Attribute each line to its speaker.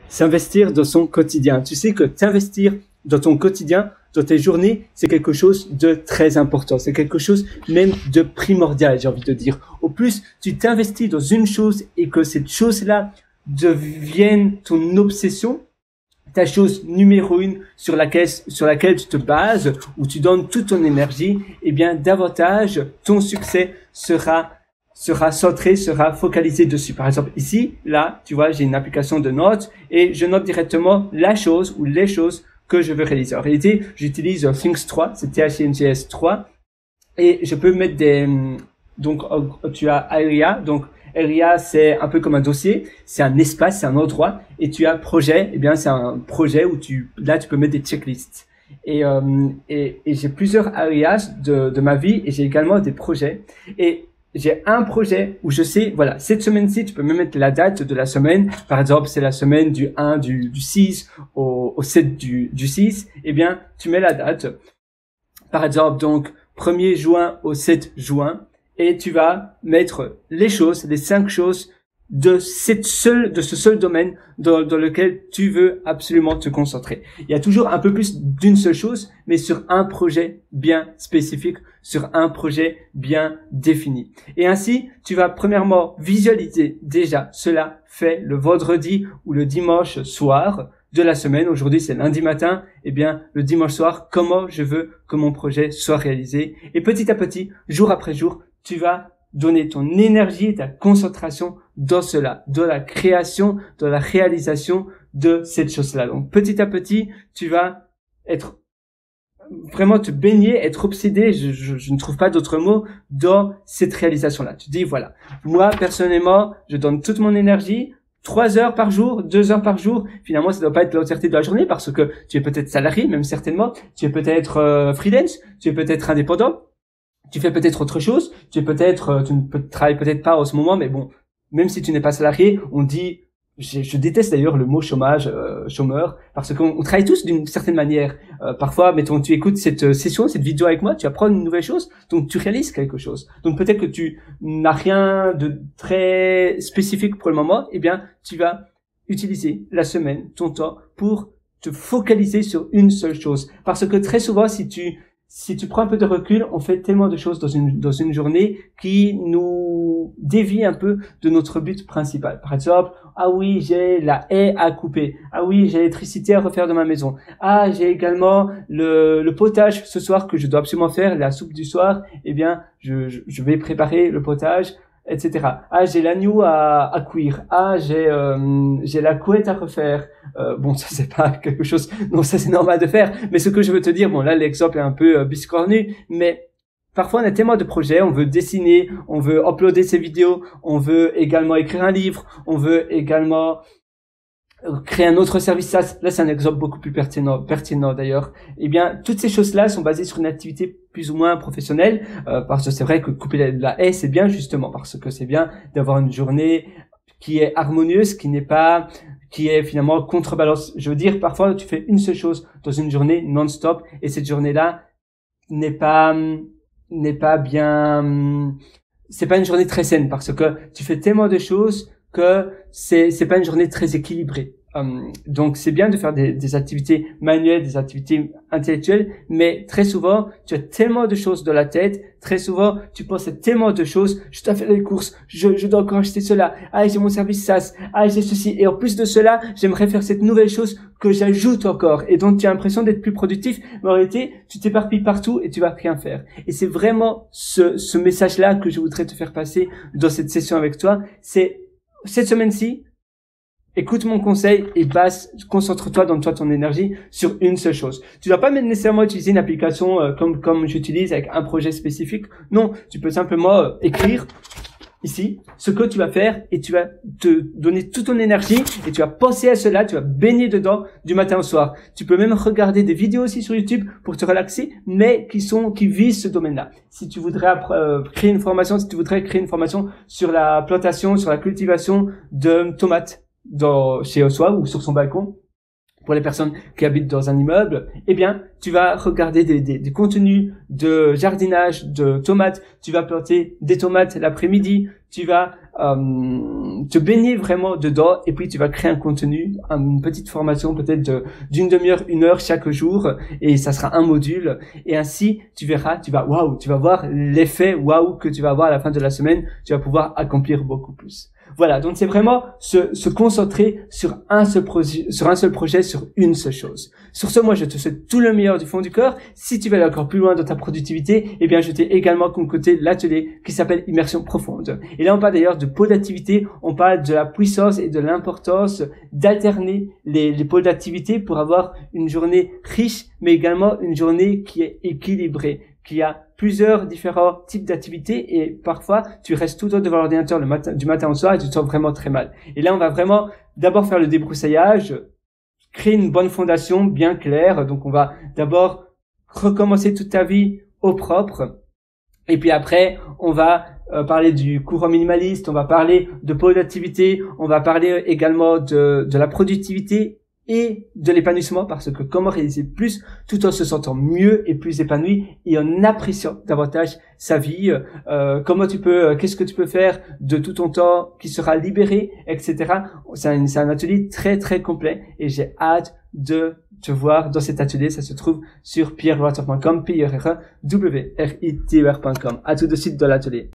Speaker 1: s'investir dans son quotidien. Tu sais que t'investir dans ton quotidien, dans tes journées, c'est quelque chose de très important. C'est quelque chose même de primordial, j'ai envie de dire. Au plus, tu t'investis dans une chose et que cette chose-là devienne ton obsession, ta chose numéro une sur laquelle tu te bases, où tu donnes toute ton énergie, eh bien, davantage, ton succès sera centré, sera focalisé dessus. Par exemple, ici, là, tu vois, j'ai une application de notes et je note directement la chose ou les choses que je veux réaliser. En réalité, j'utilise Things 3, c'est THNGS 3 et je peux mettre donc, tu as Area, donc Area, c'est un peu comme un dossier, c'est un espace, c'est un endroit, et tu as projet, eh bien, c'est un projet où là, tu peux mettre des checklists. Et j'ai plusieurs areas de ma vie, et j'ai également des projets. Et j'ai un projet où je sais, voilà, cette semaine-ci, tu peux me mettre la date de la semaine. Par exemple, c'est la semaine du 1 du 6 au 7 du 6. Eh bien, tu mets la date. Par exemple, donc, 1er juin au 7 juin. Et tu vas mettre les 5 choses de ce seul domaine dans lequel tu veux absolument te concentrer. Il y a toujours un peu plus d'une seule chose, mais sur un projet bien spécifique, sur un projet bien défini. Et ainsi, tu vas premièrement visualiser déjà cela fait le vendredi ou le dimanche soir de la semaine. Aujourd'hui, c'est lundi matin. Eh bien, le dimanche soir, comment je veux que mon projet soit réalisé. Et petit à petit, jour après jour, tu vas donner ton énergie et ta concentration dans cela, dans la création, dans la réalisation de cette chose-là. Donc, petit à petit, tu vas vraiment te baigner, être obsédé, je ne trouve pas d'autre mot, dans cette réalisation-là. Tu dis, voilà, moi, personnellement, je donne toute mon énergie, 3 heures par jour, 2 heures par jour. Finalement, ça ne doit pas être l'entièreté de la journée parce que tu es peut-être salarié, même certainement. Tu es peut-être freelance, tu es peut-être indépendant. Tu fais peut-être autre chose, tu ne travailles peut-être pas en ce moment, mais bon, même si tu n'es pas salarié, on dit, je déteste d'ailleurs le mot chômage, chômeur, parce qu'on travaille tous d'une certaine manière. Parfois, mettons, tu écoutes cette vidéo avec moi, tu apprends une nouvelle chose, donc tu réalises quelque chose. Donc peut-être que tu n'as rien de très spécifique pour le moment, eh bien, tu vas utiliser la semaine, ton temps, pour te focaliser sur une seule chose. Parce que très souvent, si tu prends un peu de recul, on fait tellement de choses dans une journée qui nous dévie un peu de notre but principal. Par exemple, ah oui, j'ai la haie à couper. Ah oui, j'ai l'électricité à refaire dans ma maison. Ah, j'ai également le potage ce soir que je dois absolument faire, la soupe du soir. Eh bien, je vais préparer le potage, etc. Ah, j'ai l'agneau à cuire. Ah, j'ai la couette à refaire. Bon, ça c'est pas quelque chose, non, ça c'est normal de faire. Mais ce que je veux te dire, bon là l'exemple est un peu biscornu, mais parfois on a tellement de projets, on veut dessiner, on veut uploader ses vidéos, on veut également écrire un livre, on veut également créer un autre service SaaS. Là, c'est un exemple beaucoup plus pertinent d'ailleurs. Eh bien, toutes ces choses-là sont basées sur une activité plus ou moins professionnelle, parce que c'est vrai que couper la haie, c'est bien justement, parce que c'est bien d'avoir une journée qui est harmonieuse, qui est finalement contrebalance. Je veux dire, parfois, tu fais une seule chose dans une journée non-stop, et cette journée-là n'est pas bien, c'est pas une journée très saine, parce que tu fais tellement de choses que c'est pas une journée très équilibrée. Donc c'est bien de faire des activités manuelles, des activités intellectuelles, mais très souvent tu as tellement de choses dans la tête, très souvent tu penses à tellement de choses, je dois faire les courses, je dois encore acheter cela, ah j'ai mon service SaaS, ah j'ai ceci, et en plus de cela j'aimerais faire cette nouvelle chose que j'ajoute encore, et donc tu as l'impression d'être plus productif, mais en réalité tu t'éparpilles partout et tu vas rien faire. Et c'est vraiment ce message-là que je voudrais te faire passer dans cette session avec toi, c'est cette semaine-ci, écoute mon conseil et concentre-toi, donne-toi ton énergie sur une seule chose. Tu dois pas nécessairement utiliser une application comme j'utilise avec un projet spécifique. Non, tu peux simplement écrire ici ce que tu vas faire et tu vas te donner toute ton énergie et tu vas penser à cela, tu vas baigner dedans du matin au soir. Tu peux même regarder des vidéos aussi sur YouTube pour te relaxer, mais qui visent ce domaine-là. Si tu voudrais créer une formation sur la plantation, sur la cultivation de tomates chez soi ou sur son balcon, pour les personnes qui habitent dans un immeuble, eh bien, tu vas regarder des contenus de jardinage de tomates, tu vas planter des tomates l'après-midi, tu vas te baigner vraiment dedans, et puis tu vas créer un contenu, une petite formation peut-être d'une demi-heure, 1 heure chaque jour, et ça sera un module, et ainsi tu verras, tu vas voir l'effet waouh que tu vas avoir à la fin de la semaine, tu vas pouvoir accomplir beaucoup plus. Voilà, donc c'est vraiment se concentrer sur un seul projet, sur une seule chose. Sur ce, moi je te souhaite tout le meilleur du fond du cœur. Si tu veux aller encore plus loin dans ta productivité, eh bien je t'ai également concocté l'atelier qui s'appelle Immersion Profonde. Et là on parle d'ailleurs de pôles d'activité, on parle de la puissance et de l'importance d'alterner les pôles d'activité pour avoir une journée riche, mais également une journée qui est équilibrée, qui a plusieurs différents types d'activités, et parfois tu restes tout le temps devant l'ordinateur du matin au soir et tu te sens vraiment très mal. Et là on va vraiment d'abord faire le débroussaillage, créer une bonne fondation bien claire. Donc on va d'abord recommencer toute ta vie au propre, et puis après on va parler du courant minimaliste, on va parler de pôle d'activité, on va parler également de la productivité et de l'épanouissement, parce que comment réaliser plus tout en se sentant mieux et plus épanoui et en appréciant davantage sa vie, qu'est-ce que tu peux faire de tout ton temps qui sera libéré, etc. C'est un atelier très très complet, et j'ai hâte de te voir dans cet atelier. Ça se trouve sur pierrewriter.com, pierrewriter.com. À tout de suite dans l'atelier.